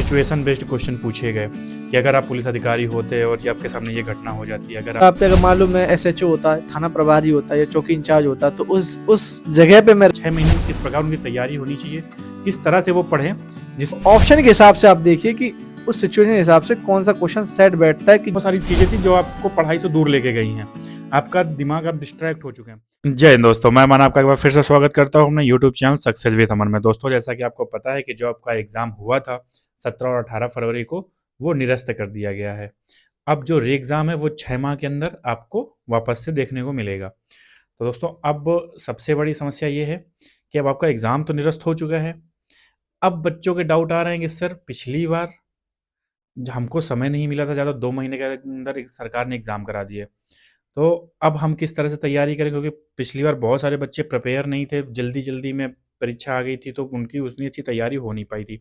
Situation based question पूछे गए कि अगर आप पुलिस अधिकारी होते और ये आपके सामने ये घटना हो जाती है, अगर आप आपको अगर मालूम है एसएचओ होता है, थाना प्रभारी होता है या चौकी इंचार्ज होता है, तो उस जगह पे मैं 6 महीने में किस प्रकार उनकी तैयारी होनी चाहिए, किस तरह से वो पढ़ें, जिस ऑप्शन के हिसाब से आप देखिए कि उस सिचुएशन के हिसाब से कौन सा क्वेश्चन सेट बैठता है कि बहुत सारी चीजें थी जो आपको पढ़ाई से दूर लेके गई हैं, आपका दिमाग आप डिस्ट्रैक्ट हो चुके हैं। जय हिंद दोस्तों, मैं अमन आपका एक बार फिर से स्वागत करता हूं अपने यूट्यूब चैनल सक्सेस विद अमन में। दोस्तों, जैसा कि आपको पता है कि जो आपका एग्जाम हुआ था 17 और 18 फरवरी को, वो निरस्त कर दिया गया है। अब जो री एग्जाम है वो 6 माह के अंदर आपको वापस से देखने को मिलेगा। तो दोस्तों, अब सबसे बड़ी समस्या ये है कि अब आपका एग्जाम तो निरस्त हो चुका है। अब बच्चों के डाउट आ रहे हैं कि सर, पिछली बार हमको समय नहीं मिला था ज़्यादा, 2 महीने के अंदर एक सरकार ने एग्ज़ाम करा दिए। तो अब हम किस तरह से तैयारी करें, क्योंकि पिछली बार बहुत सारे बच्चे प्रिपेयर नहीं थे, जल्दी-जल्दी में परीक्षा आ गई थी, तो उनकी उतनी अच्छी तैयारी हो नहीं पाई थी।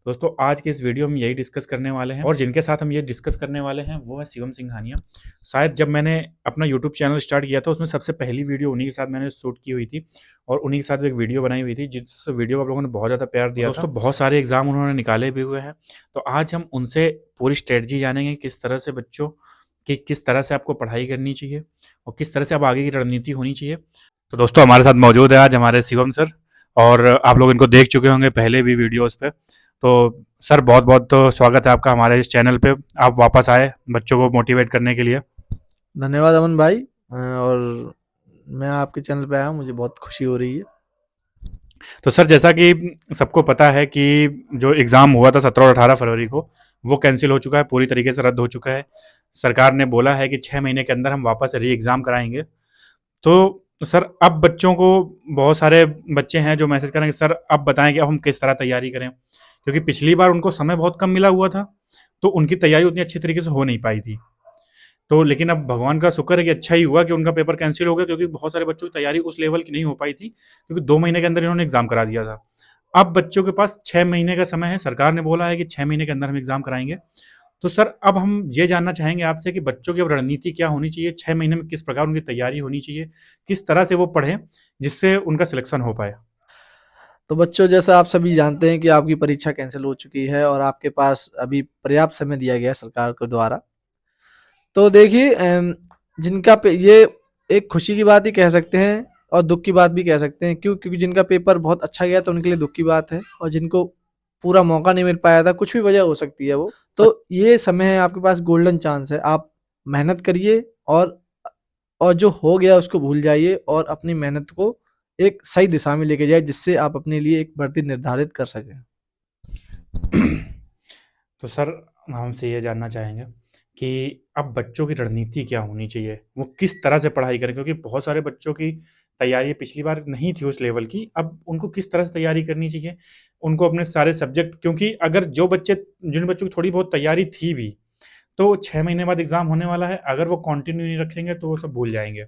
दोस्तों, आज के इस वीडियो में यही डिस्कस करने वाले हैं और जिनके साथ हम ये डिस्कस करने वाले हैं, वो है शिवम सिंघानिया। शायद जब मैंने अपना यूट्यूब चैनल स्टार्ट किया था, उसमें सबसे पहली वीडियो उन्हीं के साथ मैंने शूट की हुई थी और उन्हीं के साथ एक वीडियो बनाई हुई थी, जिस वीडियो को आप लोगों ने बहुत ज़्यादा प्यार दिया था। दोस्तों, बहुत सारे एग्ज़ाम उन्होंने निकाले भी हुए हैं, तो आज हम उनसे पूरी स्ट्रेटजी जानेंगे किस तरह से बच्चों कि किस तरह से आपको पढ़ाई करनी चाहिए और किस तरह से अब आगे की रणनीति होनी चाहिए। तो दोस्तों, हमारे साथ मौजूद है आज हमारे शिवम सर, और आप लोग इनको देख चुके होंगे पहले भी वीडियोस पे। तो सर, बहुत बहुत तो स्वागत है आपका हमारे इस चैनल पे। आप वापस आए बच्चों को मोटिवेट करने के लिए। धन्यवाद अमन भाई। और मैं आपके चैनल पे आया हूँ, मुझे बहुत खुशी हो रही है। तो सर, जैसा कि सबको पता है कि जो एग्ज़ाम हुआ था 17 और 18 फरवरी को, वो कैंसिल हो चुका है, पूरी तरीके से रद्द हो चुका है। सरकार ने बोला है कि 6 महीने के अंदर हम वापस री एग्ज़ाम कराएंगे। तो सर, अब बच्चों को, बहुत सारे बच्चे हैं जो मैसेज करेंगे, सर अब बताएं कि अब हम किस तरह तैयारी करें, क्योंकि पिछली बार उनको समय बहुत कम मिला हुआ था, तो उनकी तैयारी उतनी अच्छी तरीके से हो नहीं पाई थी। तो लेकिन अब भगवान का शुक्र है कि अच्छा ही हुआ कि उनका पेपर कैंसिल हो गया, क्योंकि बहुत सारे बच्चों की तैयारी उस लेवल की नहीं हो पाई थी, क्योंकि 2 महीने के अंदर इन्होंने एग्जाम करा दिया था। अब बच्चों के पास 6 महीने का समय है, सरकार ने बोला है कि 6 महीने के अंदर हम एग्जाम कराएंगे। तो सर, अब हम ये जानना चाहेंगे आपसे कि बच्चों की अब रणनीति क्या होनी चाहिए, 6 महीने में किस प्रकार उनकी तैयारी होनी चाहिए, किस तरह से वो पढ़ें जिससे उनका सिलेक्शन हो पाए। तो बच्चों, जैसा आप सभी जानते हैं कि आपकी परीक्षा कैंसिल हो चुकी है और आपके पास अभी पर्याप्त समय दिया गया है सरकार के द्वारा। तो देखिए, जिनका ये एक खुशी की बात ही कह सकते हैं और दुख की बात भी कह सकते हैं। क्यों? क्योंकि जिनका पेपर बहुत अच्छा गया तो उनके लिए दुख की बात है, और जिनको पूरा मौका नहीं मिल पाया था, कुछ भी वजह हो सकती है वो, तो ये समय है आपके पास, गोल्डन चांस है। आप मेहनत करिए और जो हो गया उसको भूल जाइए और अपनी मेहनत को एक सही दिशा में लेके जाए, जिससे आप अपने लिए एक भर्ती निर्धारित कर सकें। तो सर, हम हमसे ये जानना चाहेंगे कि अब बच्चों की रणनीति क्या होनी चाहिए, वो किस तरह से पढ़ाई करें, क्योंकि बहुत सारे बच्चों की तैयारी पिछली बार नहीं थी उस लेवल की। अब उनको किस तरह से तैयारी करनी चाहिए, उनको अपने सारे सब्जेक्ट, क्योंकि अगर जिन बच्चों की थोड़ी बहुत तैयारी थी भी, तो 6 महीने बाद एग्जाम होने वाला है, अगर वो कंटिन्यू नहीं रखेंगे तो वो सब भूल जाएंगे।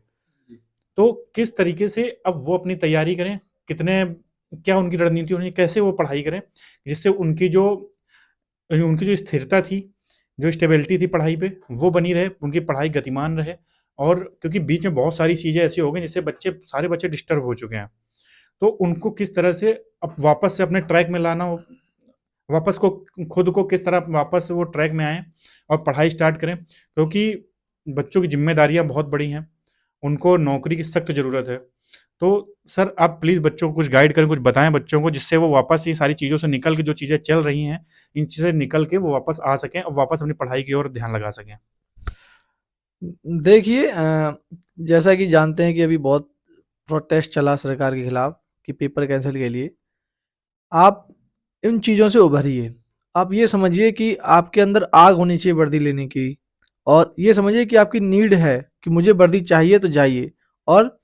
तो किस तरीके से अब वो अपनी तैयारी करें, कितने, क्या उनकी रणनीति होनी, कैसे वो पढ़ाई करें जिससे उनकी जो स्थिरता थी, जो स्टेबिलिटी थी पढ़ाई पे, वो बनी रहे, उनकी पढ़ाई गतिमान रहे। और क्योंकि बीच में बहुत सारी चीज़ें ऐसी हो गई जिससे सारे बच्चे डिस्टर्ब हो चुके हैं, तो उनको किस तरह से अब वापस से अपने ट्रैक में लाना हो, वापस को खुद को किस तरह वापस से वो ट्रैक में आएँ और पढ़ाई स्टार्ट करें, क्योंकि बच्चों की ज़िम्मेदारियाँ बहुत बड़ी हैं, उनको नौकरी की सख्त ज़रूरत है। तो सर, आप प्लीज़ बच्चों को कुछ गाइड करें, कुछ बताएँ बच्चों को, जिससे वो वापस ये सारी चीज़ों से निकल के, जो चीज़ें चल रही हैं, इन चीज़ों से निकल के वो वापस आ सकें और वापस अपनी पढ़ाई की ओर ध्यान लगा सकें। देखिए, जैसा कि जानते हैं कि अभी बहुत प्रोटेस्ट चला सरकार के खिलाफ कि पेपर कैंसिल के लिए। आप इन चीज़ों से उभरिए। आप ये समझिए कि आपके अंदर आग होनी चाहिए वर्दी लेने की, और ये समझिए कि आपकी नीड है कि मुझे वर्दी चाहिए तो जाइए। और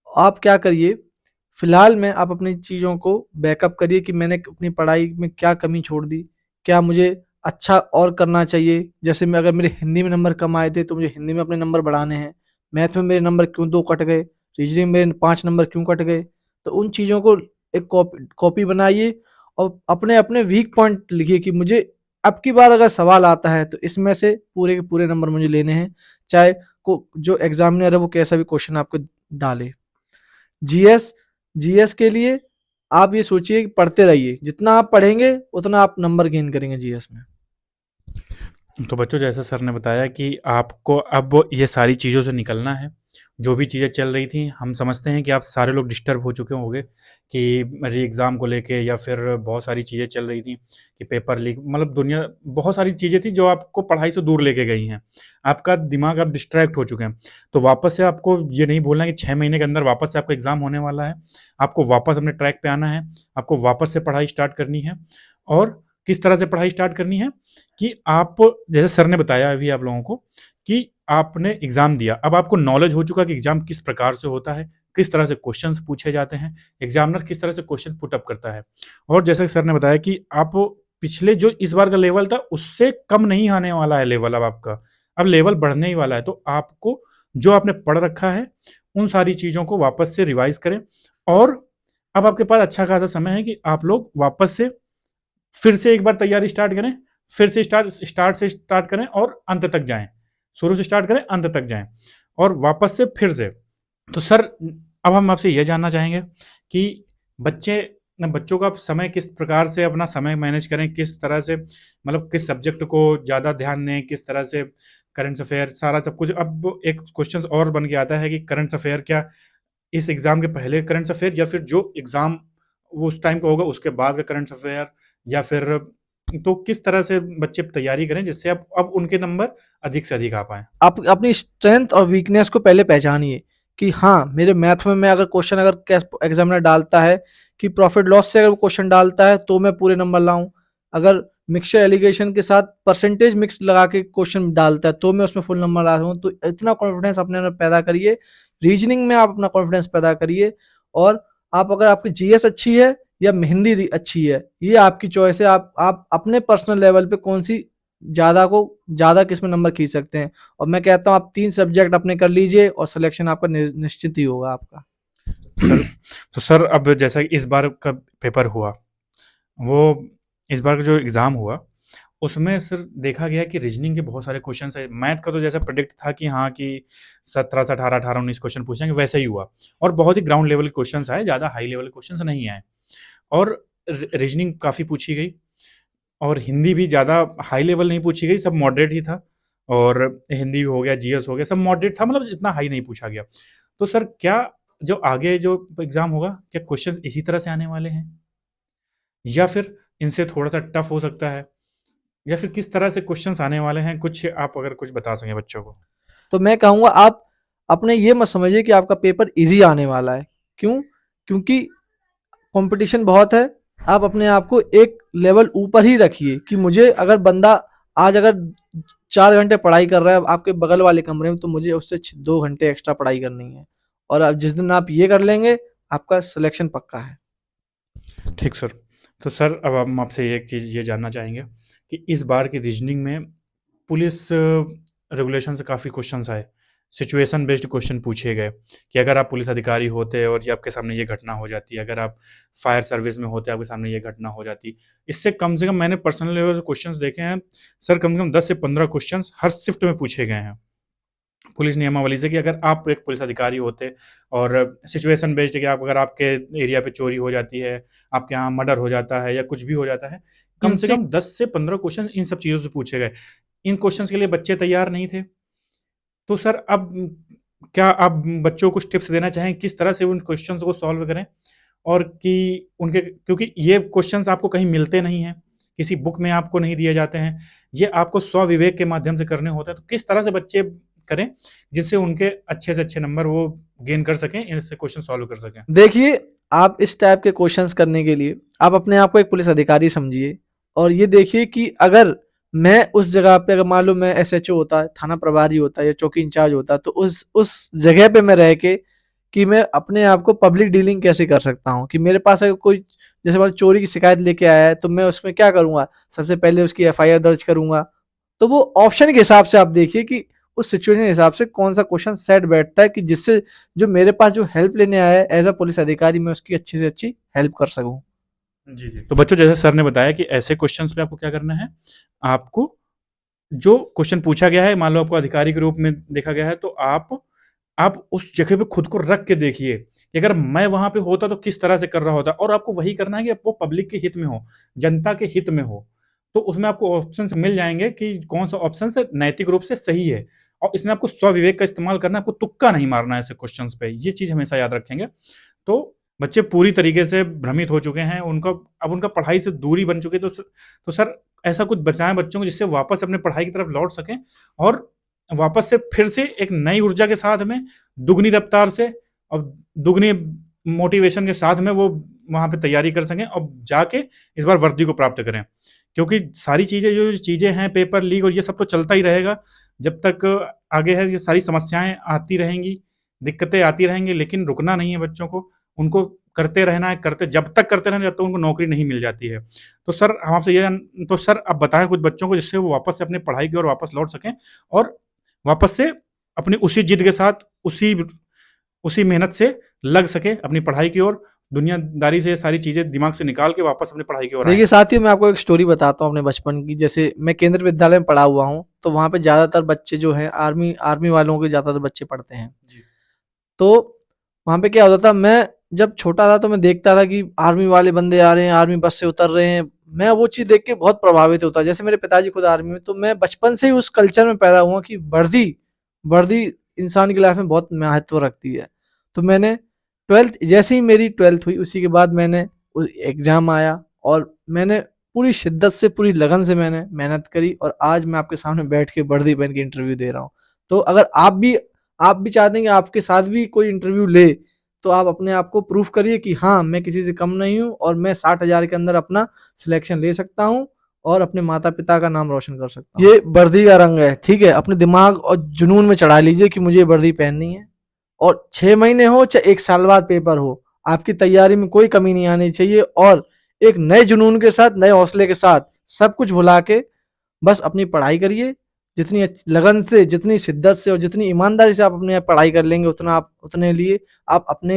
आप क्या करिए, फिलहाल में आप अपनी चीज़ों को बैकअप करिए कि मैंने अपनी पढ़ाई में क्या कमी छोड़ दी, क्या मुझे अच्छा और करना चाहिए। जैसे मैं, अगर मेरे हिंदी में नंबर कम आए थे तो मुझे हिंदी में अपने नंबर बढ़ाने हैं। मैथ में मेरे नंबर क्यों 2 कट गए, रीजनिंग में मेरे 5 नंबर क्यों कट गए। तो उन चीज़ों को एक कॉपी बनाइए और अपने अपने वीक पॉइंट लिखिए कि मुझे अब की बार अगर सवाल आता है तो इसमें से पूरे के पूरे नंबर मुझे लेने हैं, चाहे को जो एग्जामिनर है वो कैसा भी क्वेश्चन आपको डाले। जीएस जीएस के लिए आप ये सोचिए कि पढ़ते रहिए, जितना आप पढ़ेंगे उतना आप नंबर गेन करेंगे जीएस में। तो बच्चों जैसा सर ने बताया कि आपको अब ये सारी चीज़ों से निकलना है। जो भी चीज़ें चल रही थी, हम समझते हैं कि आप सारे लोग डिस्टर्ब हो चुके होंगे कि री एग्ज़ाम को लेके, या फिर बहुत सारी चीज़ें चल रही थी कि पेपर लीक, मतलब दुनिया बहुत सारी चीज़ें थी जो आपको पढ़ाई से दूर लेके गई हैं। आपका दिमाग अब डिस्ट्रैक्ट हो चुके हैं। तो वापस से आपको ये नहीं भूलना है कि 6 महीने के अंदर वापस से आपका एग्ज़ाम होने वाला है। आपको वापस अपने ट्रैक पे आना है, आपको वापस से पढ़ाई स्टार्ट करनी है। और किस तरह से पढ़ाई स्टार्ट करनी है कि आप, जैसे सर ने बताया अभी आप लोगों को कि आपने एग्ज़ाम दिया, अब आपको नॉलेज हो चुका कि एग्ज़ाम किस प्रकार से होता है, किस तरह से क्वेश्चंस पूछे जाते हैं, एग्ज़ामिनर किस तरह से क्वेश्चन पुट अप करता है। और जैसा कि सर ने बताया कि आप पिछले जो इस बार का लेवल था, उससे कम नहीं आने वाला है लेवल अब आपका, अब लेवल बढ़ने ही वाला है। तो आपको जो आपने पढ़ रखा है, उन सारी चीज़ों को वापस से रिवाइज़ करें। और अब आपके पास अच्छा खासा समय है कि आप लोग वापस से फिर से एक बार तैयारी स्टार्ट करें, फिर से स्टार्ट करें और अंत तक जाएँ। शुरू से स्टार्ट करें, अंत तक जाएँ और वापस से फिर से। तो सर, अब हम आपसे ये जानना चाहेंगे कि बच्चों का आप समय किस प्रकार से अपना समय मैनेज करें, किस तरह से, मतलब किस सब्जेक्ट को ज़्यादा ध्यान दें, किस तरह से करंट अफेयर सारा सब कुछ। अब एक क्वेश्चन और बन के आता है कि करंट अफेयर क्या इस एग्ज़ाम के पहले करंट अफेयर, या फिर जो एग्ज़ाम वो उस टाइम का होगा उसके बाद का करंट अफेयर, या फिर तो किस तरह से बच्चे तैयारी करें जिससे अब उनके नंबर अधिक से अधिक आ पाएँ? आप अपनी स्ट्रेंथ और वीकनेस को पहले पहचानिए कि हाँ, मेरे मैथ में मैं अगर क्वेश्चन अगर कैस एग्जामिनर डालता है कि प्रॉफिट लॉस से अगर वो क्वेश्चन डालता है तो मैं पूरे नंबर लाऊं। अगर मिक्सचर एलिगेशन के साथ परसेंटेज मिक्स लगा के क्वेश्चन डालता है तो मैं उसमें फुल नंबर ला रहा हूँ। तो इतना कॉन्फिडेंस अपने अंदर पैदा करिए, रीजनिंग में आप अपना कॉन्फिडेंस पैदा करिए। और आप अगर आपकी जीएस अच्छी है या हिंदी अच्छी है, ये आपकी चॉइस है। आप अपने पर्सनल लेवल पे कौन सी ज़्यादा को ज़्यादा किसमें नंबर खींच सकते हैं। और मैं कहता हूँ आप 3 सब्जेक्ट अपने कर लीजिए और सिलेक्शन आपका निश्चित ही होगा आपका। सर, तो सर अब जैसा कि इस बार का पेपर हुआ, वो इस बार का जो एग्ज़ाम हुआ, उसमें सर देखा गया कि रीजनिंग के बहुत सारे क्वेश्चंस हैं। मैथ का तो जैसा प्रेडिक्ट था कि हाँ, कि 17 से 18, 18, 19 क्वेश्चन पूछेंगे, वैसा ही हुआ। और बहुत ही ग्राउंड लेवल के क्वेश्चंस आए, ज़्यादा हाई लेवल के क्वेश्चंस नहीं आए। और रीजनिंग काफ़ी पूछी गई, और हिंदी भी ज़्यादा हाई लेवल नहीं पूछी गई, सब मॉडरेट ही था। और हिंदी भी हो गया, जीएस हो गया, सब मॉडरेट था, मतलब इतना हाई नहीं पूछा गया। तो सर, क्या जो आगे जो एग्ज़ाम होगा, क्या क्वेश्चंस इसी तरह से आने वाले हैं? या फिर इनसे थोड़ा-सा टफ हो सकता है? या फिर किस तरह से क्वेश्चंस आने वाले हैं? कुछ आप अगर कुछ बता सकें बच्चों को। तो मैं कहूँगा आप अपने ये मत समझिए कि आपका पेपर ईज़ी आने वाला है। क्यों? क्योंकि कॉम्पिटिशन बहुत है। आप अपने आप को एक लेवल ऊपर ही रखिए कि मुझे अगर बंदा आज अगर 4 घंटे पढ़ाई कर रहा है आपके बगल वाले कमरे में, तो मुझे उससे 2 घंटे एक्स्ट्रा पढ़ाई करनी है। और अब जिस दिन आप ये कर लेंगे, आपका सिलेक्शन पक्का है। ठीक सर। तो सर, अब हम आपसे एक चीज़ ये जानना चाहेंगे कि इस बार की रीजनिंग में पुलिस रेगुलेशन से काफ़ी क्वेश्चंस आए। सिचुएशन बेस्ड क्वेश्चन पूछे गए कि अगर आप पुलिस अधिकारी होते और ये आपके सामने ये घटना हो जाती, अगर आप फायर सर्विस में होते आपके सामने ये घटना हो जाती। इससे कम से कम मैंने पर्सनल लेवल से क्वेश्चंस देखे हैं सर, कम से कम 10 से 15 क्वेश्चंस हर शिफ्ट में पूछे गए हैं पुलिस नियमावली से, कि अगर आप एक पुलिस अधिकारी होते और सिचुएशन बेस्ड कि आप, अगर आपके एरिया पे चोरी हो जाती है, आपके यहाँ मर्डर हो जाता है, या कुछ भी हो जाता है, कम से इनसे कम 10 से 15 क्वेश्चन इन सब चीज़ों से पूछे गए। इन क्वेश्चंस के लिए बच्चे तैयार नहीं थे। तो सर, अब क्या आप बच्चों को कुछ टिप्स देना चाहें किस तरह से उन क्वेश्चंस को सॉल्व करें, और कि उनके, क्योंकि ये क्वेश्चंस आपको कहीं मिलते नहीं हैं, किसी बुक में आपको नहीं दिए जाते हैं, ये आपको स्वविवेक के माध्यम से करने होते हैं। तो किस तरह से बच्चे करें जिससे उनके अच्छे से अच्छे नंबर वो गेन कर सकें, इनसे क्वेश्चन सॉल्व कर सकें? देखिए, आप इस टाइप के क्वेश्चंस करने के लिए आप अपने आप को एक पुलिस अधिकारी समझिए और ये देखिए कि अगर मैं उस जगह पे, अगर मान लो मैं एसएचओ होता, थाना प्रभारी होता या चौकी इंचार्ज होता, तो उस जगह पे मैं रह के कि मैं अपने आप को पब्लिक डीलिंग कैसे कर सकता हूँ कि मेरे पास अगर कोई जैसे मान चोरी की शिकायत लेके आया है तो मैं उसमें क्या करूँगा, सबसे पहले उसकी एफआईआर दर्ज करूँगा। तो वो ऑप्शन के हिसाब से आप देखिए कि उस सिचुएशन के हिसाब से कौन सा क्वेश्चन सेट बैठता है कि जिससे जो मेरे पास जो हेल्प लेने आया है एज अ पुलिस अधिकारी, मैं उसकी अच्छी से अच्छी हेल्प कर सकूं। जी जी। तो बच्चों, जैसे सर ने बताया कि ऐसे क्वेश्चंस पे आपको क्या करना है, आपको जो क्वेश्चन पूछा गया है, मान लो आपको अधिकारी के रूप में देखा गया है, तो आप आप उस जगह पे खुद को रख के देखिए कि अगर मैं वहाँ पे होता तो किस तरह से कर रहा होता, और आपको वही करना है कि वो पब्लिक के हित में हो, जनता के हित में हो। तो उसमें आपको ऑप्शंस मिल जाएँगे कि कौन-सा ऑप्शन से नैतिक रूप से सही है, और इसमें आपको स्वविवेक का इस्तेमाल करना है, आपको तुक्का नहीं मारना है ऐसे क्वेश्चन्स पे। ये चीज़ हमेशा याद रखेंगे। तो बच्चे पूरी तरीके से भ्रमित हो चुके हैं, उनका अब उनका पढ़ाई से दूरी बन चुकी है, तो सर ऐसा कुछ बताएँ बच्चों को जिससे वापस अपनी पढ़ाई की तरफ लौट सकें, और वापस से फिर से एक नई ऊर्जा के साथ में, दुगनी रफ्तार से और दुगनी मोटिवेशन के साथ में वो वहाँ पे तैयारी कर सकें और जाके इस बार वर्दी को प्राप्त करें। क्योंकि सारी चीज़ें जो चीज़ें हैं, पेपर लीक और ये सब तो चलता ही रहेगा। जब तक आगे है, ये सारी समस्याएँ आती रहेंगी, दिक्कतें आती रहेंगी, लेकिन रुकना नहीं है बच्चों को। उनको करते रहना है, करते जब तक करते रहेंगे, जब तक उनको नौकरी नहीं मिल जाती है। तो सर हम आपसे ये तो सर आप बताएँ कुछ बच्चों को जिससे वो वापस से अपनी पढ़ाई की ओर वापस लौट सकें, और वापस से अपनी उसी जिद के साथ, उसी उसी मेहनत से लग सके अपनी पढ़ाई की ओर, दुनियादारी से सारी चीज़ें दिमाग से निकाल के वापस अपनी पढ़ाई की ओर आएँ। देखिए साथियों, मैं आपको एक स्टोरी बताता हूँ अपने बचपन की। जैसे मैं केंद्रीय विद्यालय में पढ़ा हुआ हूँ, तो वहाँ पे ज़्यादातर बच्चे जो हैं आर्मी आर्मी वालों के ज़्यादातर बच्चे पढ़ते हैं। जी। तो वहाँ पे क्या होता था, मैं जब छोटा था तो मैं देखता था कि आर्मी वाले बंदे आ रहे हैं, आर्मी बस से उतर रहे हैं। मैं वो चीज़ देख के बहुत प्रभावित होता। जैसे मेरे पिताजी खुद आर्मी में, तो मैं बचपन से ही उस कल्चर में पैदा हुआ कि वर्दी वर्दी इंसान की लाइफ में बहुत महत्व रखती है। तो मैंने 12th, जैसे ही मेरी 12th हुई उसी के बाद मैंने एग्ज़ाम आया, और मैंने पूरी शिद्दत से, पूरी लगन से मैंने मेहनत करी, और आज मैं आपके सामने बैठ के वर्दी पहन के इंटरव्यू दे रहा हूँ। तो अगर आप भी चाहते हैं कि आपके साथ भी कोई इंटरव्यू ले, तो आप अपने आप को प्रूफ करिए कि हाँ, मैं किसी से कम नहीं हूँ, और मैं 60,000 के अंदर अपना सिलेक्शन ले सकता हूँ, और अपने माता-पिता का नाम रोशन कर सकता हूँ। ये वर्दी का रंग है, ठीक है? अपने दिमाग और जुनून में चढ़ा लीजिए कि मुझे ये वर्दी पहननी है, और 6 महीने हो चाहे 1 साल बाद पेपर हो, आपकी तैयारी में कोई कमी नहीं आनी चाहिए, और एक नए जुनून के साथ, नए हौसले के साथ, सब कुछ भुला के बस अपनी पढ़ाई करिए। जितनी लगन से, जितनी शिद्दत से और जितनी ईमानदारी से आप अपनी पढ़ाई कर लेंगे, उतना आप अपने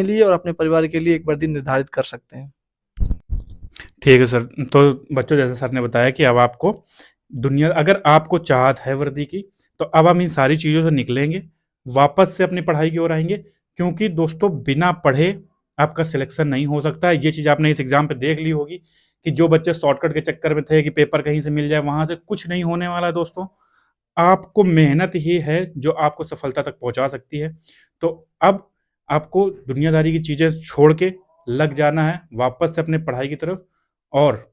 लिए और अपने परिवार के लिए एक वर्दी निर्धारित कर सकते हैं। ठीक है सर। तो बच्चों, जैसे सर ने बताया कि अब आपको दुनिया, अगर आपको चाहत है वर्दी की, तो अब हम इन सारी चीज़ों से निकलेंगे, वापस से अपनी पढ़ाई की ओर आएँगे, क्योंकि दोस्तों बिना पढ़े आपका सिलेक्शन नहीं हो सकता है। ये चीज़ आपने इस एग्ज़ाम पे देख ली होगी कि जो बच्चे शॉर्टकट के चक्कर में थे कि पेपर कहीं से मिल जाए, वहाँ से कुछ नहीं होने वाला है दोस्तों। आपको मेहनत ही है जो आपको सफलता तक पहुँचा सकती है। तो अब आपको दुनियादारी की चीज़ें छोड़ के लग जाना है वापस से अपनी पढ़ाई की तरफ, और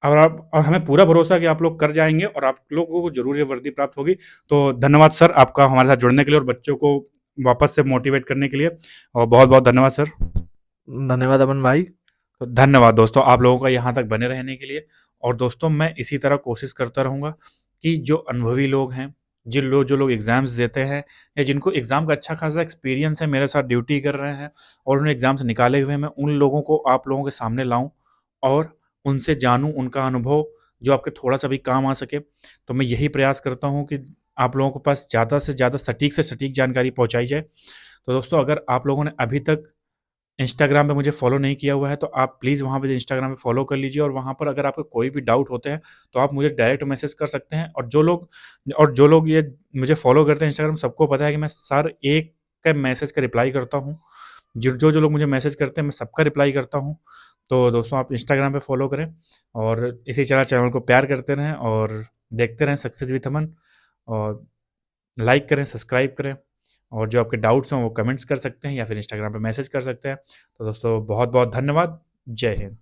और हमें पूरा भरोसा है कि आप लोग कर जाएँगे और आप लोगों को ज़रूर ये वर्दी प्राप्त होगी। तो धन्यवाद सर आपका हमारे साथ जुड़ने के लिए और बच्चों को वापस से मोटिवेट करने के लिए, और बहुत-बहुत धन्यवाद सर। धन्यवाद अमन भाई। तो धन्यवाद दोस्तों आप लोगों का यहाँ तक बने रहने के लिए। और दोस्तों मैं इसी तरह कोशिश करता रहूँगा कि जो अनुभवी लोग हैं, जो लोग एग्ज़ाम्स देते हैं, या जिनको एग्ज़ाम का अच्छा खासा एक्सपीरियंस है, मेरे साथ ड्यूटी कर रहे हैं और उन्हें एग्ज़ाम से निकाले हुए हैं, मैं उन लोगों को आप लोगों के सामने लाऊँ और उनसे जानूँ उनका अनुभव, जो आपके थोड़ा-सा भी काम आ सके। तो मैं यही प्रयास करता हूँ कि आप लोगों के पास ज़्यादा से ज़्यादा सटीक से सटीक जानकारी पहुँचाई जाए। तो दोस्तों, अगर आप लोगों ने अभी तक इंस्टाग्राम पे मुझे फ़ॉलो नहीं किया हुआ है, तो आप प्लीज़ वहाँ पे इंस्टाग्राम पे फ़ॉलो कर लीजिए, और वहाँ पर अगर आपको कोई भी डाउट होते हैं, तो आप मुझे डायरेक्ट मैसेज कर सकते हैं। और जो लोग ये मुझे फ़ॉलो करते हैं इंस्टाग्राम, सबको पता है कि मैं हर एक का मैसेज का रिप्लाई करता हूँ। जो लोग मुझे मैसेज करते हैं, मैं सबका रिप्लाई करता हूँ। तो दोस्तों, आप इंस्टाग्राम पे फ़ॉलो करें, और इसी तरह चैनल को प्यार करते रहें और देखते रहें सक्सेस विद अमन, और लाइक करें, सब्सक्राइब करें, और जो आपके डाउट्स हैं वो कमेंट्स कर सकते हैं या फिर इंस्टाग्राम पे मैसेज कर सकते हैं। तो दोस्तों बहुत-बहुत धन्यवाद। जय हिंद।